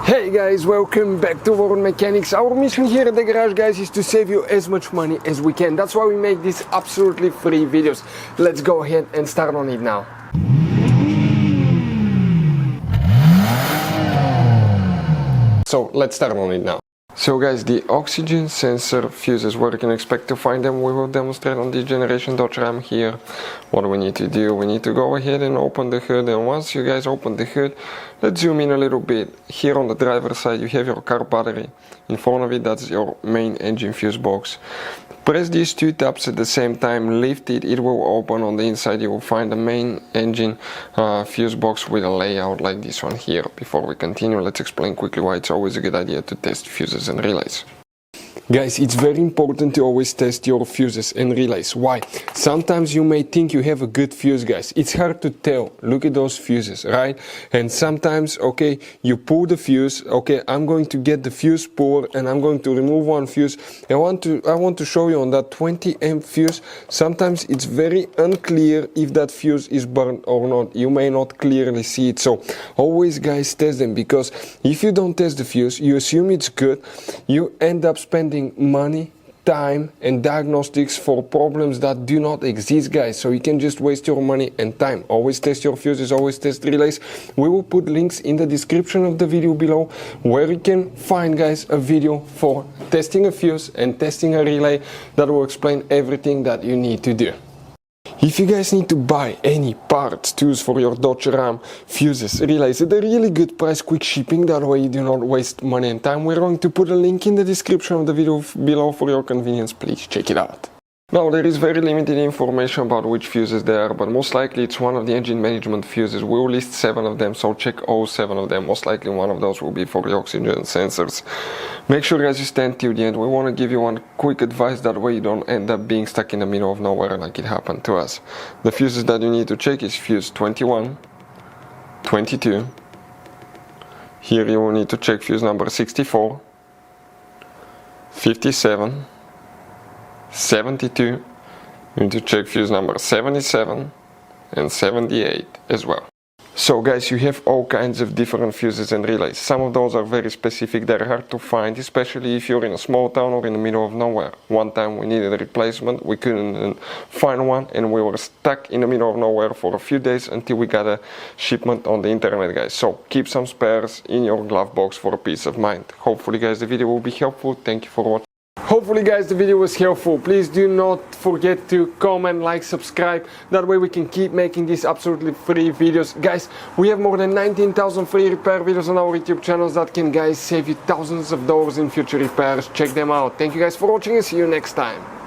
Hey guys, welcome back to World Mechanics. Our mission here at the garage, guys, is to save you as much money as we can. That's why we make these absolutely free videos. Let's go ahead and start on it now. So let's start on it now. So guys, the oxygen sensor fuses, where you can expect to find them, we will demonstrate on this generation Dodge Ram here. What do we need to do? We need to go ahead and open the hood, and once you guys open the hood, let's zoom in a little bit. Here on the driver's side you have your car battery. In front of it, that's your main engine fuse box. Press these two tabs at the same time, lift it, it will open. On the inside you will find the main engine fuse box with a layout like this one here. Before we continue, let's explain quickly why it's always a good idea to test fuses and relays. Guys, it's very important to always test your fuses and relays. Why? Sometimes you may think you have a good fuse, guys. It's hard to tell. Look at those fuses, right? And sometimes, okay, you pull the fuse. Okay, I'm going to get the fuse pulled and I'm going to remove one fuse. I want to show you on that 20 amp fuse. Sometimes it's very unclear if that fuse is burned or not. You may not clearly see it. So always, guys, test them, because if you don't test the fuse, you assume it's good. You end up spending money, time and diagnostics for problems that do not exist, guys. So you can just waste your money and time. Always test your fuses, always test relays. We will put links in the description of the video below where you can find, guys, a video for testing a fuse and testing a relay that will explain everything that you need to do. If you guys need to buy any parts, tools for your Dodge Ram, fuses, relays at a really good price, quick shipping, that way you do not waste money and time, we're going to put a link in the description of the video below for your convenience. Please check it out. Now, there is very limited information about which fuses they are, but most likely it's one of the engine management fuses. We will list 7 of them, so check all 7 of them. Most likely one of those will be for the oxygen sensors. Make sure, guys, you stand till the end. We want to give you one quick advice, that way you don't end up being stuck in the middle of nowhere like it happened to us. The fuses that you need to check is fuse 21, 22. Here you will need to check fuse number 64, 57, 72, you need to check fuse number 77 and 78 as well. So guys, you have all kinds of different fuses and relays. Some of those are very specific, they're hard to find, especially if you're in a small town or in the middle of nowhere. One time we needed a replacement, we couldn't find one, and we were stuck in the middle of nowhere for a few days until we got a shipment on the internet, guys. So keep some spares in your glove box for peace of mind. Hopefully, guys, the video will be helpful. Thank you for watching. Hopefully, guys, the video was helpful. Please do not forget to comment, like, subscribe. That way we can keep making these absolutely free videos. Guys, we have more than 19,000 free repair videos on our YouTube channels that can, guys, save you thousands of dollars in future repairs. Check them out. Thank you guys for watching and see you next time.